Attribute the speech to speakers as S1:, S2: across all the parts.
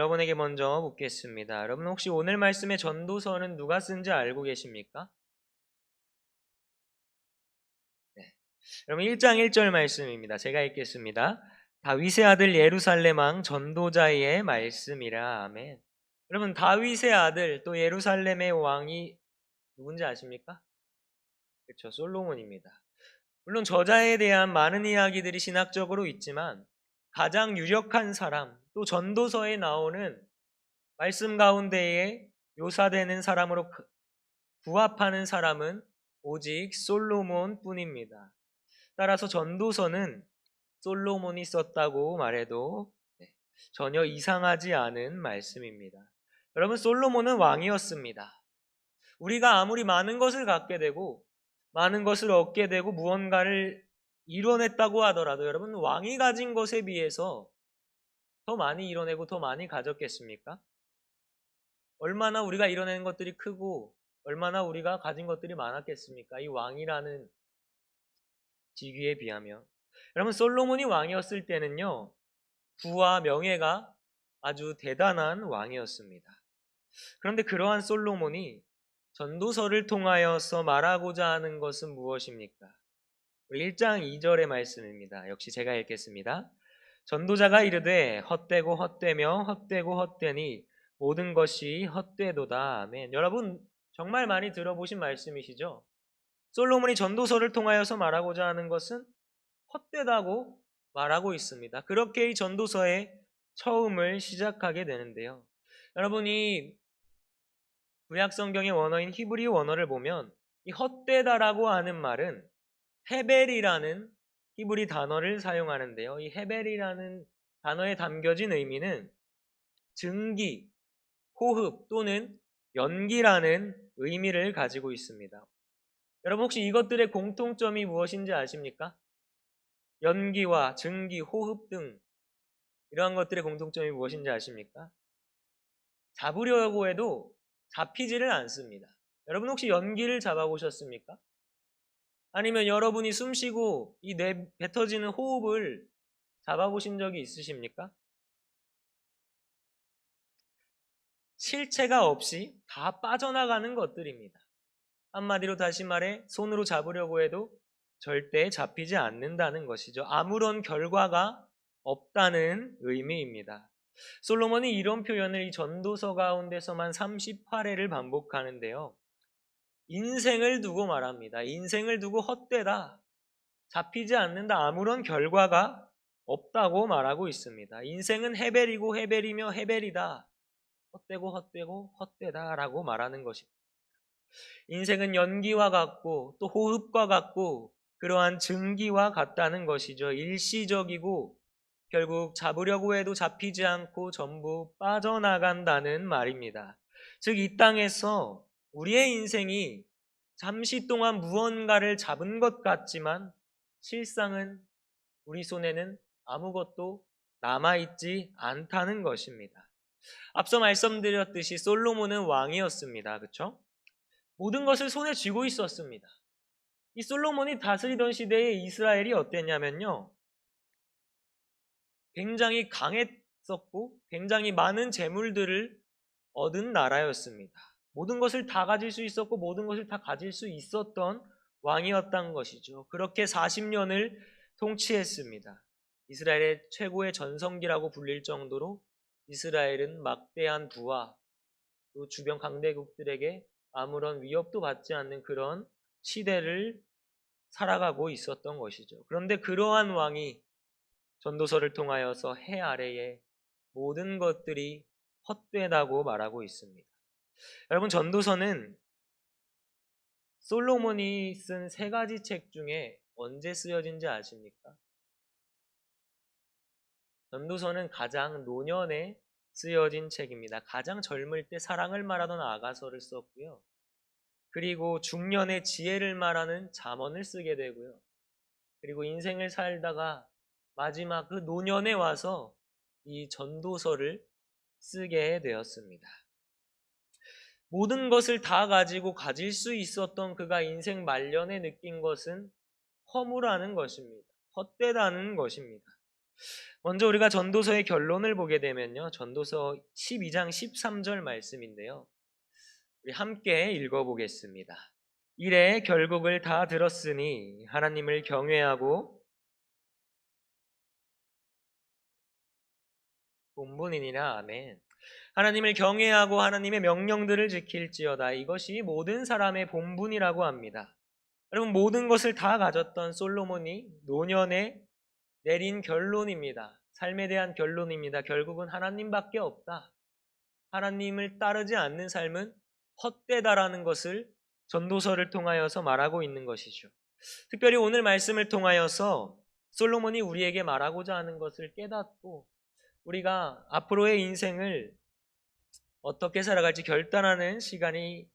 S1: 여러분에게 먼저 묻겠습니다. 여러분 혹시 오늘 말씀의 전도서는 누가 쓴지 알고 계십니까? 네. 여러분 1장 1절 말씀입니다. 제가 읽겠습니다. 다윗의 아들 예루살렘 왕 전도자의 말씀이라. 아멘. 여러분 다윗의 아들 또 예루살렘의 왕이 누군지 아십니까? 그렇죠. 솔로몬입니다. 물론 저자에 대한 많은 이야기들이 신학적으로 있지만 가장 유력한 사람, 또 전도서에 나오는 말씀 가운데에 묘사되는 사람으로 부합하는 사람은 오직 솔로몬 뿐입니다. 따라서 전도서는 솔로몬이 썼다고 말해도 전혀 이상하지 않은 말씀입니다. 여러분, 솔로몬은 왕이었습니다. 우리가 아무리 많은 것을 갖게 되고 많은 것을 얻게 되고 무언가를 이뤄냈다고 하더라도 여러분, 왕이 가진 것에 비해서 더 많이 이뤄내고 더 많이 가졌겠습니까? 얼마나 우리가 이뤄낸 것들이 크고 얼마나 우리가 가진 것들이 많았겠습니까? 이 왕이라는 직위에 비하면. 여러분, 솔로몬이 왕이었을 때는요, 부와 명예가 아주 대단한 왕이었습니다. 그런데 그러한 솔로몬이 전도서를 통하여서 말하고자 하는 것은 무엇입니까? 1장 2절의 말씀입니다. 역시 제가 읽겠습니다. 전도자가 이르되 헛되고 헛되며 헛되고 헛되니 모든 것이 헛되도다. 아멘. 여러분 정말 많이 들어보신 말씀이시죠? 솔로몬이 전도서를 통하여서 말하고자 하는 것은 헛되다고 말하고 있습니다. 그렇게 이 전도서의 처음을 시작하게 되는데요. 여러분이 구약 성경의 원어인 히브리 원어를 보면 이 헛되다라고 하는 말은 헤벨이라는 히브리 단어를 사용하는데요. 이 헤벨이라는 단어에 담겨진 의미는 증기, 호흡 또는 연기라는 의미를 가지고 있습니다. 여러분 혹시 이것들의 공통점이 무엇인지 아십니까? 연기와 증기, 호흡 등 이러한 것들의 공통점이 무엇인지 아십니까? 잡으려고 해도 잡히지를 않습니다. 여러분 혹시 연기를 잡아보셨습니까? 아니면 여러분이 숨 쉬고 이 뱉어지는 호흡을 잡아보신 적이 있으십니까? 실체가 없이 다 빠져나가는 것들입니다. 한마디로 다시 말해 손으로 잡으려고 해도 절대 잡히지 않는다는 것이죠. 아무런 결과가 없다는 의미입니다. 솔로몬이 이런 표현을 이 전도서 가운데서만 38회를 반복하는데요. 인생을 두고 말합니다. 인생을 두고 헛되다, 잡히지 않는다, 아무런 결과가 없다고 말하고 있습니다. 인생은 헤벨이고 헤벨이며 헤벨이다, 헛되고 헛되고 헛되다라고 말하는 것입니다. 인생은 연기와 같고 또 호흡과 같고 그러한 증기와 같다는 것이죠. 일시적이고 결국 잡으려고 해도 잡히지 않고 전부 빠져나간다는 말입니다. 즉 이 땅에서 우리의 인생이 잠시 동안 무언가를 잡은 것 같지만 실상은 우리 손에는 아무것도 남아있지 않다는 것입니다. 앞서 말씀드렸듯이 솔로몬은 왕이었습니다. 그렇죠? 모든 것을 손에 쥐고 있었습니다. 이 솔로몬이 다스리던 시대에 이스라엘이 어땠냐면요, 굉장히 강했었고 굉장히 많은 재물들을 얻은 나라였습니다. 모든 것을 다 가질 수 있었고 모든 것을 다 가질 수 있었던 왕이었던 것이죠. 그렇게 40년을 통치했습니다. 이스라엘의 최고의 전성기라고 불릴 정도로 이스라엘은 막대한 부와 또 주변 강대국들에게 아무런 위협도 받지 않는 그런 시대를 살아가고 있었던 것이죠. 그런데 그러한 왕이 전도서를 통하여서 해 아래에 모든 것들이 헛되다고 말하고 있습니다. 여러분 전도서는 솔로몬이 쓴 3가지 책 중에 언제 쓰여진지 아십니까? 전도서는 가장 노년에 쓰여진 책입니다. 가장 젊을 때 사랑을 말하던 아가서를 썼고요. 그리고 중년에 지혜를 말하는 잠언을 쓰게 되고요. 그리고 인생을 살다가 마지막 그 노년에 와서 이 전도서를 쓰게 되었습니다. 모든 것을 다 가지고 가질 수 있었던 그가 인생 말년에 느낀 것은 허무라는 것입니다. 헛되다는 것입니다. 먼저 우리가 전도서의 결론을 보게 되면요. 전도서 12장 13절 말씀인데요. 우리 함께 읽어보겠습니다. 이래 결국을 다 들었으니 하나님을 경외하고 본분이니라. 아멘. 하나님을 경외하고 하나님의 명령들을 지킬지어다. 이것이 모든 사람의 본분이라고 합니다. 여러분, 모든 것을 다 가졌던 솔로몬이 노년에 내린 결론입니다. 삶에 대한 결론입니다. 결국은 하나님밖에 없다. 하나님을 따르지 않는 삶은 헛되다라는 것을 전도서를 통하여서 말하고 있는 것이죠. 특별히 오늘 말씀을 통하여서 솔로몬이 우리에게 말하고자 하는 것을 깨닫고 우리가 앞으로의 인생을 어떻게 살아갈지 결단하는 시간이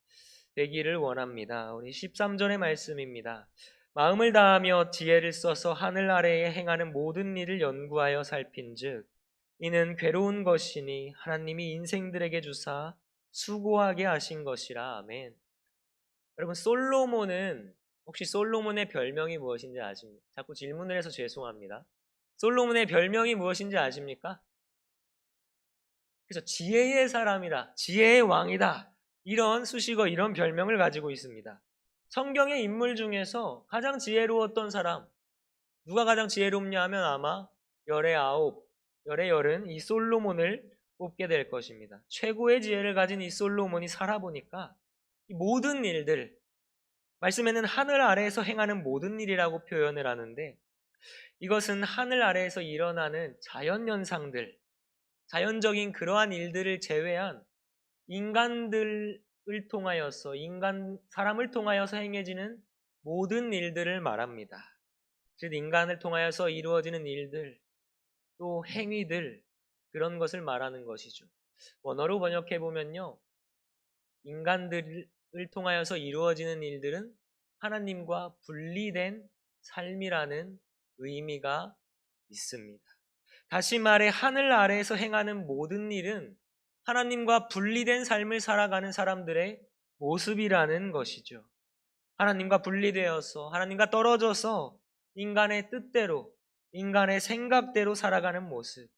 S1: 되기를 원합니다. 우리 13절의 말씀입니다. 마음을 다하며 지혜를 써서 하늘 아래에 행하는 모든 일을 연구하여 살핀즉 이는 괴로운 것이니 하나님이 인생들에게 주사 수고하게 하신 것이라. 아멘. 여러분, 솔로몬은 혹시 솔로몬의 별명이 무엇인지 아십니까? 자꾸 질문을 해서 죄송합니다. 솔로몬의 별명이 무엇인지 아십니까? 그래서 지혜의 사람이다, 지혜의 왕이다, 이런 수식어, 이런 별명을 가지고 있습니다. 성경의 인물 중에서 가장 지혜로웠던 사람, 누가 가장 지혜롭냐 하면 아마 열의 아홉, 열의 열은 이 솔로몬을 뽑게 될 것입니다. 최고의 지혜를 가진 이 솔로몬이 살아보니까 이 모든 일들, 말씀에는 하늘 아래에서 행하는 모든 일이라고 표현을 하는데 이것은 하늘 아래에서 일어나는 자연현상들, 자연적인 그러한 일들을 제외한 인간들을 통하여서, 사람을 통하여서 행해지는 모든 일들을 말합니다. 즉 인간을 통하여서 이루어지는 일들, 또 행위들, 그런 것을 말하는 것이죠. 원어로 번역해 보면요, 인간들을 통하여서 이루어지는 일들은 하나님과 분리된 삶이라는 의미가 있습니다. 다시 말해 하늘 아래에서 행하는 모든 일은 하나님과 분리된 삶을 살아가는 사람들의 모습이라는 것이죠. 하나님과 분리되어서, 하나님과 떨어져서 인간의 뜻대로, 인간의 생각대로 살아가는 모습,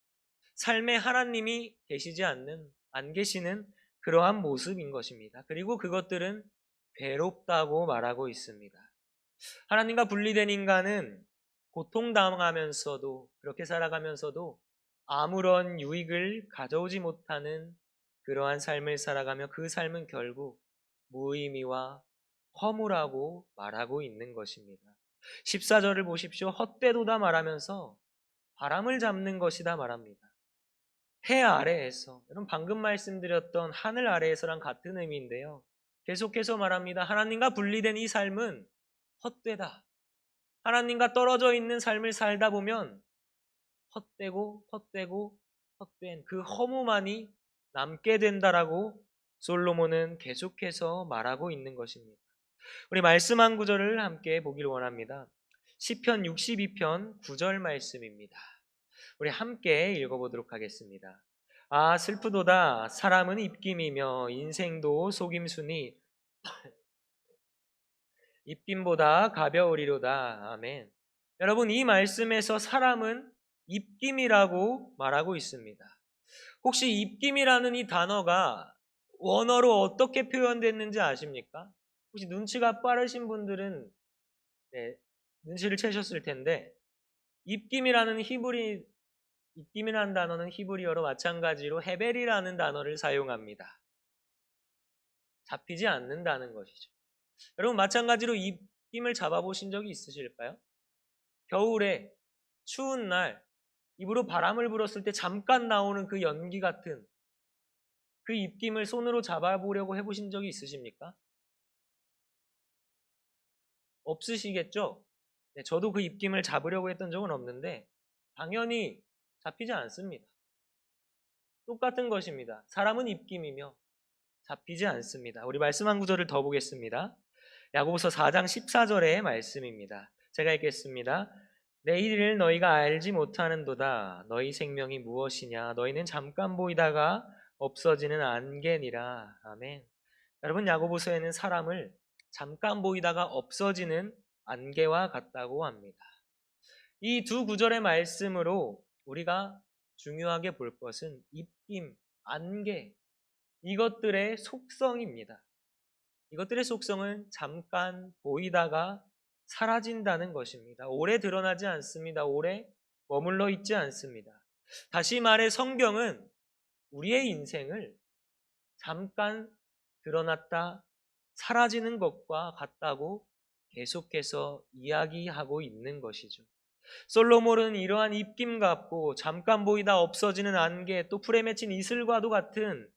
S1: 삶에 하나님이 안 계시는 그러한 모습인 것입니다. 그리고 그것들은 괴롭다고 말하고 있습니다. 하나님과 분리된 인간은 고통당하면서도, 그렇게 살아가면서도 아무런 유익을 가져오지 못하는 그러한 삶을 살아가며 그 삶은 결국 무의미와 허무라고 말하고 있는 것입니다. 14절을 보십시오. 헛되도다 말하면서 바람을 잡는 것이다 말합니다. 해 아래에서, 여러분 방금 말씀드렸던 하늘 아래에서랑 같은 의미인데요. 계속해서 말합니다. 하나님과 분리된 이 삶은 헛되다. 하나님과 떨어져 있는 삶을 살다 보면 헛되고 헛된 그 허무만이 남게 된다라고 솔로몬은 계속해서 말하고 있는 것입니다. 우리 말씀 한 구절을 함께 보기를 원합니다. 시편 62편 9절 말씀입니다. 우리 함께 읽어보도록 하겠습니다. 아 슬프도다 사람은 입김이며 인생도 속임수니 입김보다 가벼우리로다. 아멘. 여러분, 이 말씀에서 사람은 입김이라고 말하고 있습니다. 혹시 입김이라는 이 단어가 원어로 어떻게 표현됐는지 아십니까? 혹시 눈치가 빠르신 분들은 눈치를 채셨을 텐데 입김이라는 단어는 히브리어로 마찬가지로 헤벨이라는 단어를 사용합니다. 잡히지 않는다는 것이죠. 여러분 마찬가지로 입김을 잡아보신 적이 있으실까요? 겨울에 추운 날 입으로 바람을 불었을 때 잠깐 나오는 그 연기 같은 그 입김을 손으로 잡아보려고 해보신 적이 있으십니까? 없으시겠죠? 네, 저도 그 입김을 잡으려고 했던 적은 없는데 당연히 잡히지 않습니다. 똑같은 것입니다. 사람은 입김이며 잡히지 않습니다. 우리 말씀 한 구절을 더 보겠습니다. 야고보서 4장 14절의 말씀입니다. 제가 읽겠습니다. 내일을 너희가 알지 못하는도다. 너희 생명이 무엇이냐? 너희는 잠깐 보이다가 없어지는 안개니라. 아멘. 여러분, 야고보서에는 사람을 잠깐 보이다가 없어지는 안개와 같다고 합니다. 이 두 구절의 말씀으로 우리가 중요하게 볼 것은 입김, 안개, 이것들의 속성입니다. 이것들의 속성은 잠깐 보이다가 사라진다는 것입니다. 오래 드러나지 않습니다. 오래 머물러 있지 않습니다. 다시 말해 성경은 우리의 인생을 잠깐 드러났다 사라지는 것과 같다고 계속해서 이야기하고 있는 것이죠. 솔로몬은 이러한 입김 같고 잠깐 보이다 없어지는 안개, 또 풀에 맺힌 이슬과도 같은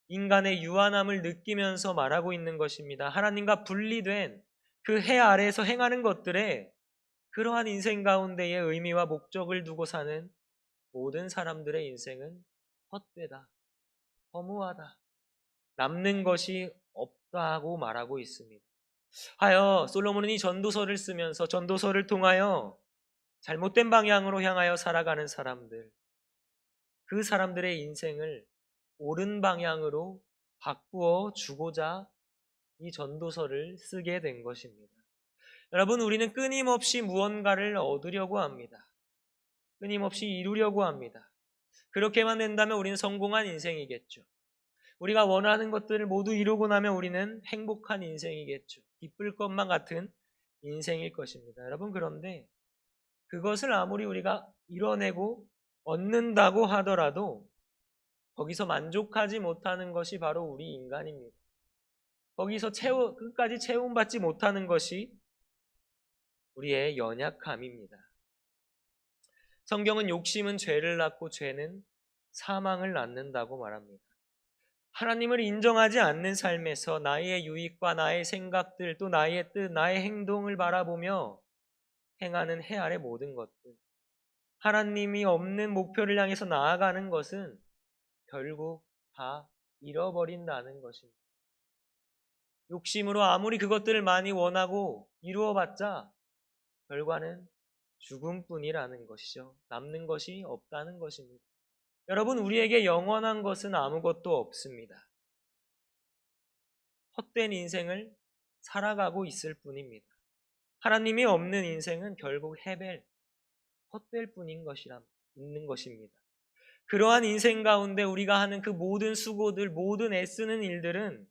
S1: 인간의 유한함을 느끼면서 말하고 있는 것입니다. 하나님과 분리된 그 해 아래에서 행하는 것들에 그러한 인생 가운데의 의미와 목적을 두고 사는 모든 사람들의 인생은 헛되다, 허무하다, 남는 것이 없다고 말하고 있습니다. 하여 솔로몬은 이 전도서를 쓰면서 전도서를 통하여 잘못된 방향으로 향하여 살아가는 사람들, 그 사람들의 인생을 옳은 방향으로 바꾸어 주고자 이 전도서를 쓰게 된 것입니다. 여러분, 우리는 끊임없이 무언가를 얻으려고 합니다. 끊임없이 이루려고 합니다. 그렇게만 된다면 우리는 성공한 인생이겠죠. 우리가 원하는 것들을 모두 이루고 나면 우리는 행복한 인생이겠죠. 기쁠 것만 같은 인생일 것입니다. 여러분, 그런데 그것을 아무리 우리가 이뤄내고 얻는다고 하더라도 거기서 만족하지 못하는 것이 바로 우리 인간입니다. 거기서 끝까지 채움받지 못하는 것이 우리의 연약함입니다. 성경은 욕심은 죄를 낳고 죄는 사망을 낳는다고 말합니다. 하나님을 인정하지 않는 삶에서 나의 유익과 나의 생각들, 또 나의 뜻, 나의 행동을 바라보며 행하는 해 아래 모든 것들, 하나님이 없는 목표를 향해서 나아가는 것은 결국 다 잃어버린다는 것입니다. 욕심으로 아무리 그것들을 많이 원하고 이루어봤자 결과는 죽음뿐이라는 것이죠. 남는 것이 없다는 것입니다. 여러분, 우리에게 영원한 것은 아무것도 없습니다. 헛된 인생을 살아가고 있을 뿐입니다. 하나님이 없는 인생은 결국 해벨, 헛될 뿐인 있는 것입니다. 그러한 인생 가운데 우리가 하는 그 모든 수고들, 모든 애쓰는 일들은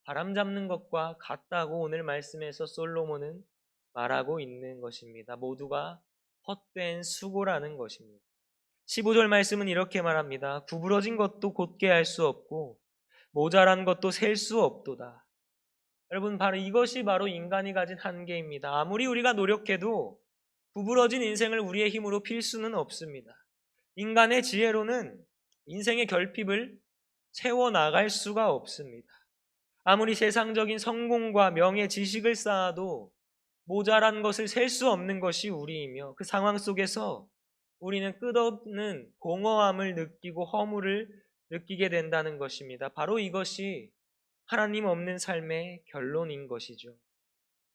S1: 바람 잡는 것과 같다고 오늘 말씀에서 솔로몬은 말하고 있는 것입니다. 모두가 헛된 수고라는 것입니다. 15절 말씀은 이렇게 말합니다. 구부러진 것도 곧게 할 수 없고 모자란 것도 셀 수 없도다. 여러분, 바로 이것이 바로 인간이 가진 한계입니다. 아무리 우리가 노력해도 구부러진 인생을 우리의 힘으로 필 수는 없습니다. 인간의 지혜로는 인생의 결핍을 채워나갈 수가 없습니다. 아무리 세상적인 성공과 명예, 지식을 쌓아도 모자란 것을 셀 수 없는 것이 우리이며 그 상황 속에서 우리는 끝없는 공허함을 느끼고 허물을 느끼게 된다는 것입니다. 바로 이것이 하나님 없는 삶의 결론인 것이죠.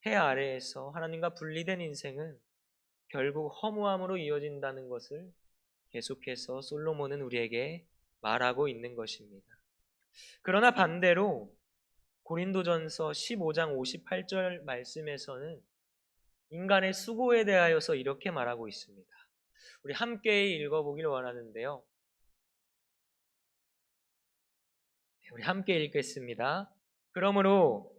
S1: 해 아래에서 하나님과 분리된 인생은 결국 허무함으로 이어진다는 것을 계속해서 솔로몬은 우리에게 말하고 있는 것입니다. 그러나 반대로 고린도전서 15장 58절 말씀에서는 인간의 수고에 대하여서 이렇게 말하고 있습니다. 우리 함께 읽어보길 원하는데요. 우리 함께 읽겠습니다. 그러므로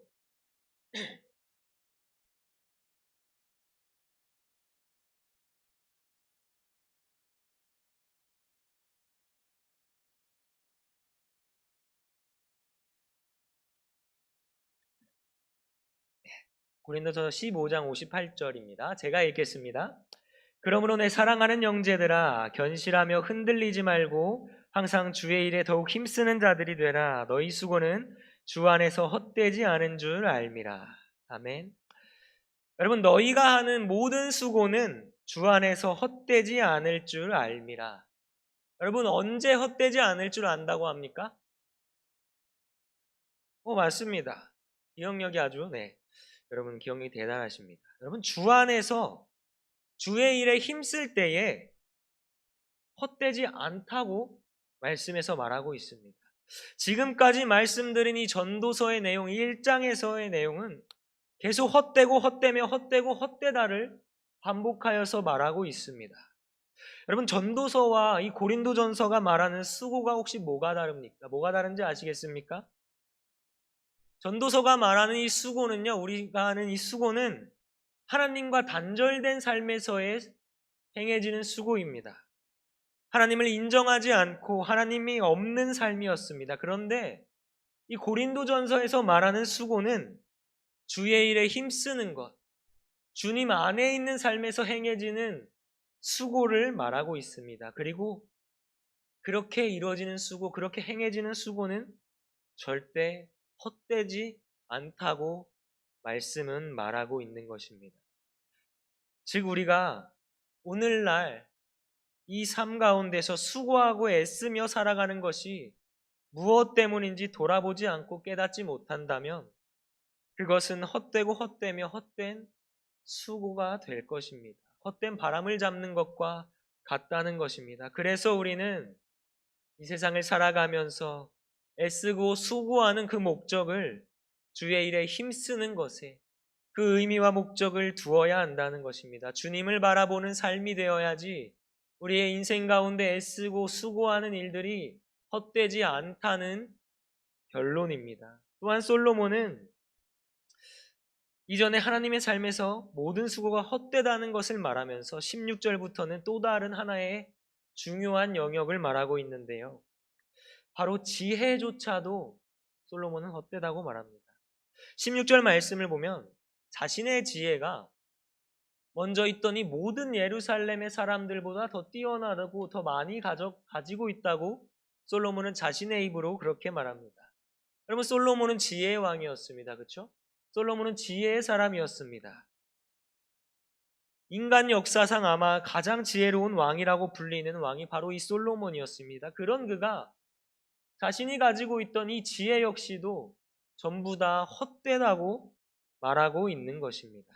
S1: 고린도전서 15장 58절입니다. 제가 읽겠습니다. 그러므로 내 사랑하는 형제들아 견실하며 흔들리지 말고 항상 주의 일에 더욱 힘쓰는 자들이 되라. 너희 수고는 주 안에서 헛되지 않은 줄 알미라. 아멘. 여러분, 너희가 하는 모든 수고는 주 안에서 헛되지 않을 줄 알미라. 여러분, 언제 헛되지 않을 줄 안다고 합니까? 맞습니다. 기억력이 아주 여러분 기억력이 대단하십니다. 여러분, 주 안에서 주의 일에 힘쓸 때에 헛되지 않다고 말씀에서 말하고 있습니다. 지금까지 말씀드린 이 전도서의 내용, 1장에서의 내용은 계속 헛되고 헛되며 헛되고 헛되다를 반복하여서 말하고 있습니다. 여러분, 전도서와 이 고린도전서가 말하는 수고가 혹시 뭐가 다릅니까? 뭐가 다른지 아시겠습니까? 전도서가 말하는 이 수고는요, 우리가 아는 이 수고는 하나님과 단절된 삶에서의 행해지는 수고입니다. 하나님을 인정하지 않고 하나님이 없는 삶이었습니다. 그런데 이 고린도전서에서 말하는 수고는 주의 일에 힘쓰는 것, 주님 안에 있는 삶에서 행해지는 수고를 말하고 있습니다. 그리고 그렇게 이루어지는 수고, 그렇게 행해지는 수고는 절대 헛되지 않다고 말씀은 말하고 있는 것입니다. 즉, 우리가 오늘날 이 삶 가운데서 수고하고 애쓰며 살아가는 것이 무엇 때문인지 돌아보지 않고 깨닫지 못한다면 그것은 헛되고 헛되며 헛된 수고가 될 것입니다. 헛된 바람을 잡는 것과 같다는 것입니다. 그래서 우리는 이 세상을 살아가면서 애쓰고 수고하는 그 목적을 주의 일에 힘쓰는 것에 그 의미와 목적을 두어야 한다는 것입니다. 주님을 바라보는 삶이 되어야지 우리의 인생 가운데 애쓰고 수고하는 일들이 헛되지 않다는 결론입니다. 또한 솔로몬은 이전에 하나님의 삶에서 모든 수고가 헛되다는 것을 말하면서 16절부터는 또 다른 하나의 중요한 영역을 말하고 있는데요. 바로 지혜조차도 솔로몬은 헛되다고 말합니다. 16절 말씀을 보면 자신의 지혜가 먼저 있던 이 모든 예루살렘의 사람들보다 더 뛰어나고 더 많이 가지고 있다고 솔로몬은 자신의 입으로 그렇게 말합니다. 여러분, 솔로몬은 지혜의 왕이었습니다. 그렇죠? 솔로몬은 지혜의 사람이었습니다. 인간 역사상 아마 가장 지혜로운 왕이라고 불리는 왕이 바로 이 솔로몬이었습니다. 그런 그가 자신이 가지고 있던 이 지혜 역시도 전부 다 헛되다고 말하고 있는 것입니다.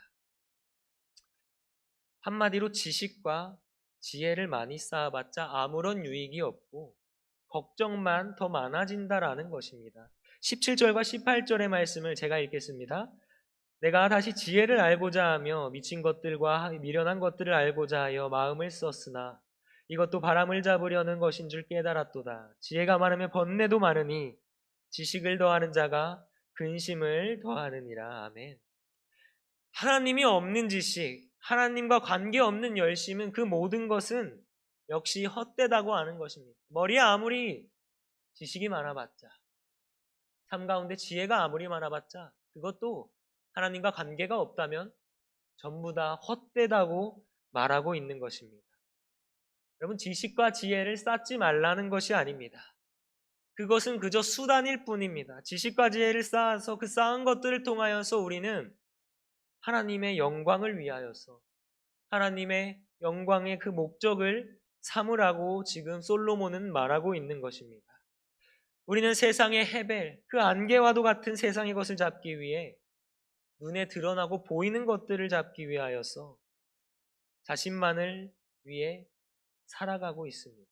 S1: 한마디로 지식과 지혜를 많이 쌓아봤자 아무런 유익이 없고 걱정만 더 많아진다라는 것입니다. 17절과 18절의 말씀을 제가 읽겠습니다. 내가 다시 지혜를 알고자 하며 미친 것들과 미련한 것들을 알고자 하여 마음을 썼으나 이것도 바람을 잡으려는 것인 줄 깨달았도다. 지혜가 많으면 번뇌도 많으니 지식을 더하는 자가 근심을 더하느니라. 아멘. 하나님이 없는 지식, 하나님과 관계없는 열심은 그 모든 것은 역시 헛되다고 하는 것입니다. 머리에 아무리 지식이 많아봤자, 삶 가운데 지혜가 아무리 많아봤자 그것도 하나님과 관계가 없다면 전부 다 헛되다고 말하고 있는 것입니다. 여러분, 지식과 지혜를 쌓지 말라는 것이 아닙니다. 그것은 그저 수단일 뿐입니다. 지식과 지혜를 쌓아서 그 쌓은 것들을 통하여서 우리는 하나님의 영광을 위하여서 하나님의 영광의 그 목적을 삼으라고 지금 솔로몬은 말하고 있는 것입니다. 우리는 세상의 헤벨, 그 안개와도 같은 세상의 것을 잡기 위해 눈에 드러나고 보이는 것들을 잡기 위하여서 자신만을 위해 살아가고 있습니다.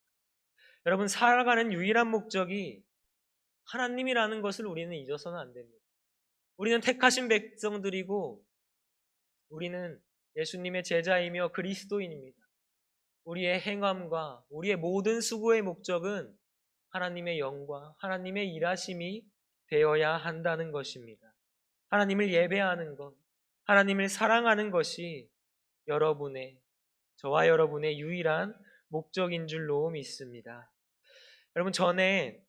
S1: 여러분, 살아가는 유일한 목적이 하나님이라는 것을 우리는 잊어서는 안 됩니다. 우리는 택하신 백성들이고 우리는 예수님의 제자이며 그리스도인입니다. 우리의 행함과 우리의 모든 수고의 목적은 하나님의 영광, 하나님의 일하심이 되어야 한다는 것입니다. 하나님을 예배하는 것, 하나님을 사랑하는 것이 저와 여러분의 유일한 목적인 줄로 믿습니다. 여러분, 전에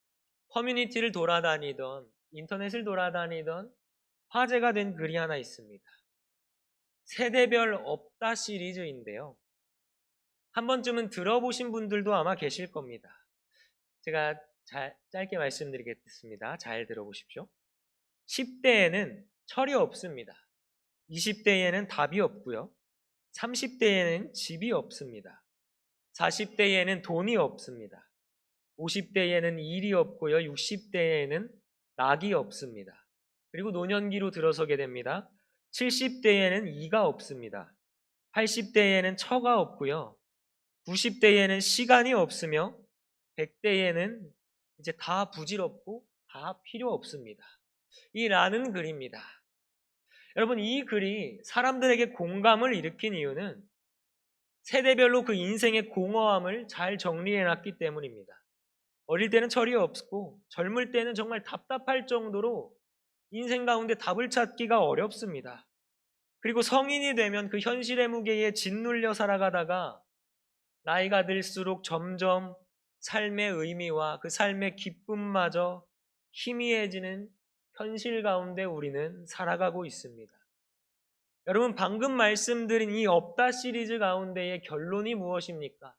S1: 커뮤니티를 돌아다니던, 인터넷을 돌아다니던 화제가 된 글이 하나 있습니다. 세대별 없다 시리즈인데요. 한 번쯤은 들어보신 분들도 아마 계실 겁니다. 제가 짧게 말씀드리겠습니다. 잘 들어보십시오. 10대에는 철이 없습니다. 20대에는 답이 없고요. 30대에는 집이 없습니다. 40대에는 돈이 없습니다. 50대에는 일이 없고요. 60대에는 낙이 없습니다. 그리고 노년기로 들어서게 됩니다. 70대에는 이가 없습니다. 80대에는 처가 없고요. 90대에는 시간이 없으며 100대에는 이제 다 부질없고 다 필요 없습니다. 이 라는 글입니다. 여러분, 이 글이 사람들에게 공감을 일으킨 이유는 세대별로 그 인생의 공허함을 잘 정리해 놨기 때문입니다. 어릴 때는 철이 없고 젊을 때는 정말 답답할 정도로 인생 가운데 답을 찾기가 어렵습니다. 그리고 성인이 되면 그 현실의 무게에 짓눌려 살아가다가 나이가 들수록 점점 삶의 의미와 그 삶의 기쁨마저 희미해지는 현실 가운데 우리는 살아가고 있습니다. 여러분, 방금 말씀드린 이 없다 시리즈 가운데의 결론이 무엇입니까?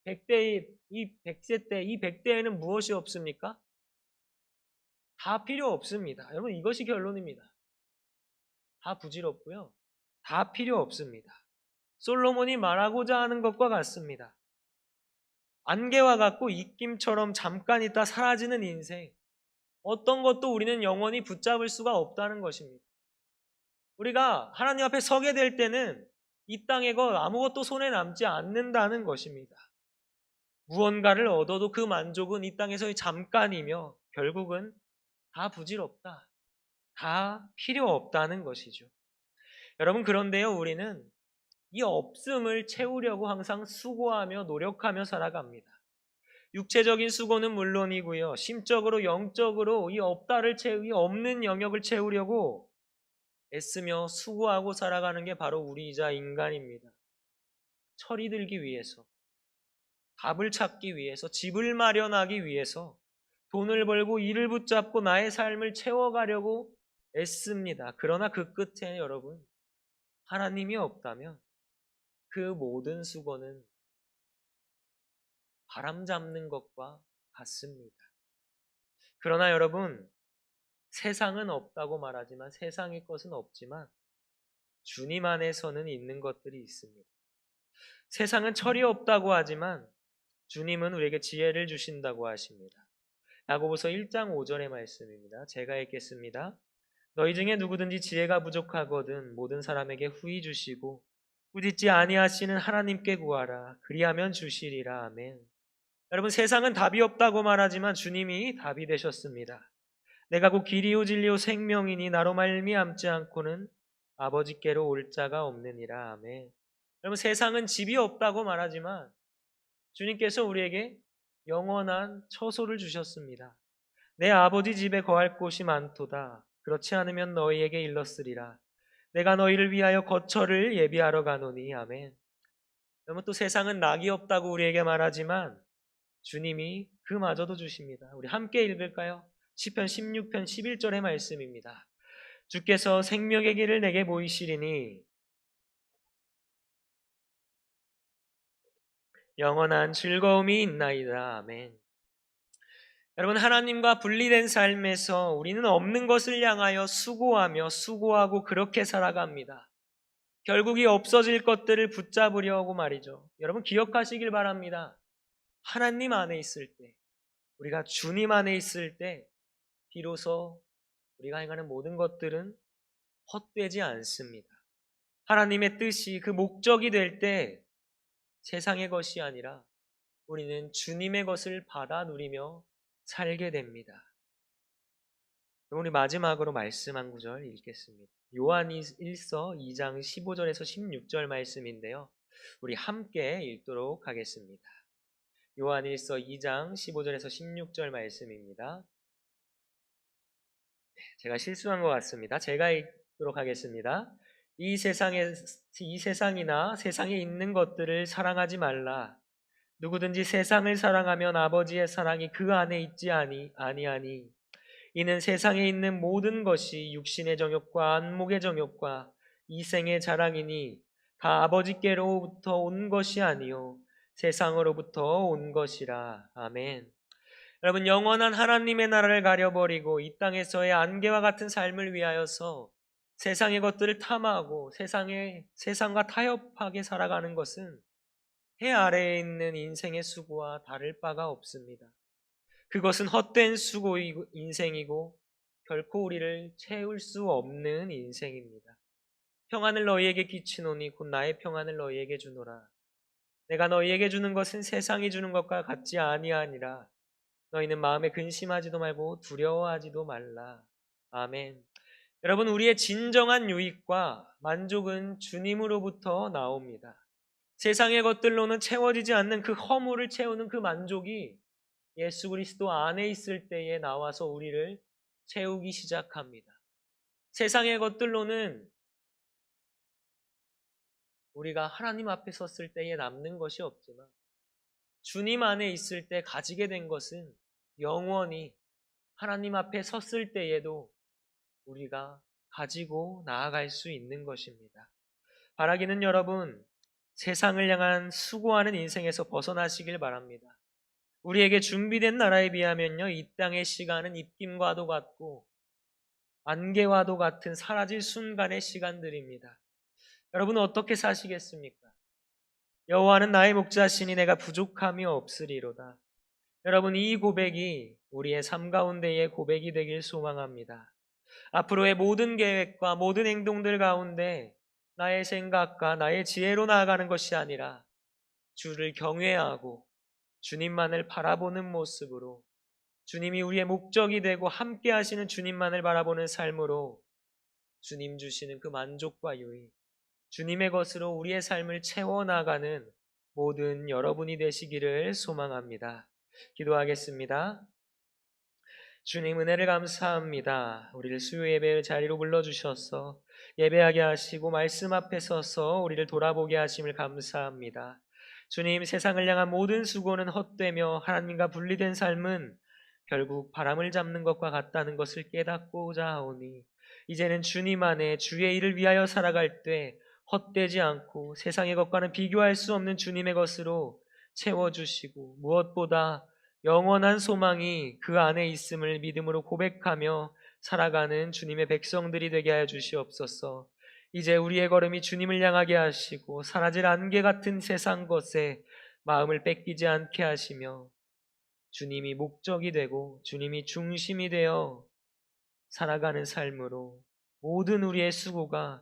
S1: 100대, 이 100세 때, 이 100대에는 무엇이 없습니까? 다 필요 없습니다. 여러분, 이것이 결론입니다. 다 부질없고요. 다 필요 없습니다. 솔로몬이 말하고자 하는 것과 같습니다. 안개와 같고 입김처럼 잠깐 있다 사라지는 인생. 어떤 것도 우리는 영원히 붙잡을 수가 없다는 것입니다. 우리가 하나님 앞에 서게 될 때는 이 땅의 것 아무것도 손에 남지 않는다는 것입니다. 무언가를 얻어도 그 만족은 이 땅에서의 잠깐이며 결국은 다 부질없다. 다 필요 없다는 것이죠. 여러분, 그런데요, 우리는 이 없음을 채우려고 항상 수고하며 노력하며 살아갑니다. 육체적인 수고는 물론이고요. 심적으로 영적으로 이 없다를 이 없는 영역을 채우려고 애쓰며 수고하고 살아가는 게 바로 우리이자 인간입니다. 철이 들기 위해서, 답을 찾기 위해서, 집을 마련하기 위해서, 돈을 벌고 일을 붙잡고 나의 삶을 채워가려고 애씁니다. 그러나 그 끝에 여러분, 하나님이 없다면 그 모든 수고는 바람 잡는 것과 같습니다. 그러나 여러분, 세상은 없다고 말하지만 세상의 것은 없지만 주님 안에서는 있는 것들이 있습니다. 세상은 철이 없다고 하지만 주님은 우리에게 지혜를 주신다고 하십니다. 야고보서 1장 5절의 말씀입니다. 제가 읽겠습니다. 너희 중에 누구든지 지혜가 부족하거든 모든 사람에게 후히 주시고 꾸짖지 아니하시는 하나님께 구하라. 그리하면 주시리라. 아멘. 여러분, 세상은 답이 없다고 말하지만 주님이 답이 되셨습니다. 내가 곧 길이요 진리요 생명이니 나로 말미암지 않고는 아버지께로 올 자가 없느니라. 아멘. 여러분, 세상은 집이 없다고 말하지만 주님께서 우리에게 영원한 처소를 주셨습니다. 내 아버지 집에 거할 곳이 많도다. 그렇지 않으면 너희에게 일렀으리라. 내가 너희를 위하여 거처를 예비하러 가노니. 아멘. 여러분, 또 세상은 낙이 없다고 우리에게 말하지만 주님이 그마저도 주십니다. 우리 함께 읽을까요? 시편 16편 11절의 말씀입니다. 주께서 생명의 길을 내게 보이시리니 영원한 즐거움이 있나이다. 아멘. 여러분, 하나님과 분리된 삶에서 우리는 없는 것을 향하여 수고하고 그렇게 살아갑니다. 결국 이 없어질 것들을 붙잡으려고 말이죠. 여러분, 기억하시길 바랍니다. 하나님 안에 있을 때, 우리가 주님 안에 있을 때 비로소 우리가 행하는 모든 것들은 헛되지 않습니다. 하나님의 뜻이 그 목적이 될 때 세상의 것이 아니라 우리는 주님의 것을 받아 누리며 살게 됩니다. 우리 마지막으로 말씀 한 구절 읽겠습니다. 요한 1서 2장 15절에서 16절 말씀인데요. 우리 함께 읽도록 하겠습니다. 요한 1서 2장 15절에서 16절 말씀입니다. 제가 실수한 것 같습니다. 제가 읽도록 하겠습니다. 이 세상이나 세상에 있는 것들을 사랑하지 말라. 누구든지 세상을 사랑하면 아버지의 사랑이 그 안에 있지 아니하니. 이는 세상에 있는 모든 것이 육신의 정욕과 안목의 정욕과 이생의 자랑이니 다 아버지께로부터 온 것이 아니요 세상으로부터 온 것이라. 아멘. 여러분, 영원한 하나님의 나라를 가려버리고 이 땅에서의 안개와 같은 삶을 위하여서 세상의 것들을 탐하고 세상과 타협하게 살아가는 것은 해 아래에 있는 인생의 수고와 다를 바가 없습니다. 그것은 헛된 수고이고 인생이고 결코 우리를 채울 수 없는 인생입니다. 평안을 너희에게 끼치노니 곧 나의 평안을 너희에게 주노라. 내가 너희에게 주는 것은 세상이 주는 것과 같지 아니하니라. 너희는 마음에 근심하지도 말고 두려워하지도 말라. 아멘. 여러분, 우리의 진정한 유익과 만족은 주님으로부터 나옵니다. 세상의 것들로는 채워지지 않는 그 허물을 채우는 그 만족이 예수 그리스도 안에 있을 때에 나와서 우리를 채우기 시작합니다. 세상의 것들로는 우리가 하나님 앞에 섰을 때에 남는 것이 없지만 주님 안에 있을 때 가지게 된 것은 영원히 하나님 앞에 섰을 때에도 우리가 가지고 나아갈 수 있는 것입니다. 바라기는 여러분, 세상을 향한 수고하는 인생에서 벗어나시길 바랍니다. 우리에게 준비된 나라에 비하면요, 이 땅의 시간은 입김과도 같고 안개와도 같은 사라질 순간의 시간들입니다. 여러분은 어떻게 사시겠습니까? 여호와는 나의 목자시니 내가 부족함이 없으리로다. 여러분, 이 고백이 우리의 삶 가운데의 고백이 되길 소망합니다. 앞으로의 모든 계획과 모든 행동들 가운데 나의 생각과 나의 지혜로 나아가는 것이 아니라 주를 경외하고 주님만을 바라보는 모습으로, 주님이 우리의 목적이 되고 함께 하시는 주님만을 바라보는 삶으로 주님 주시는 그 만족과 유익, 주님의 것으로 우리의 삶을 채워나가는 모든 여러분이 되시기를 소망합니다. 기도하겠습니다. 주님, 은혜를 감사합니다. 우리를 수요 예배의 자리로 불러주셔서 예배하게 하시고 말씀 앞에 서서 우리를 돌아보게 하심을 감사합니다. 주님, 세상을 향한 모든 수고는 헛되며 하나님과 분리된 삶은 결국 바람을 잡는 것과 같다는 것을 깨닫고자 하오니, 이제는 주님 안에 주의 일을 위하여 살아갈 때 헛되지 않고 세상의 것과는 비교할 수 없는 주님의 것으로 채워주시고, 무엇보다 영원한 소망이 그 안에 있음을 믿음으로 고백하며 살아가는 주님의 백성들이 되게 하여 주시옵소서. 이제 우리의 걸음이 주님을 향하게 하시고 사라질 안개 같은 세상 것에 마음을 뺏기지 않게 하시며 주님이 목적이 되고 주님이 중심이 되어 살아가는 삶으로 모든 우리의 수고가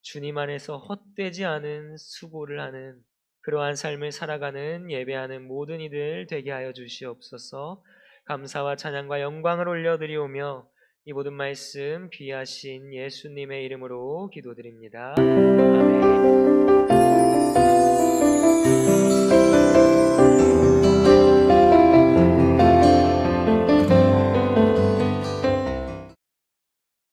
S1: 주님 안에서 헛되지 않은 수고를 하는 그러한 삶을 살아가는 예배하는 모든 이들 되게 하여 주시옵소서. 감사와 찬양과 영광을 올려드리오며 이 모든 말씀 귀하신 예수님의 이름으로 기도드립니다. 아멘.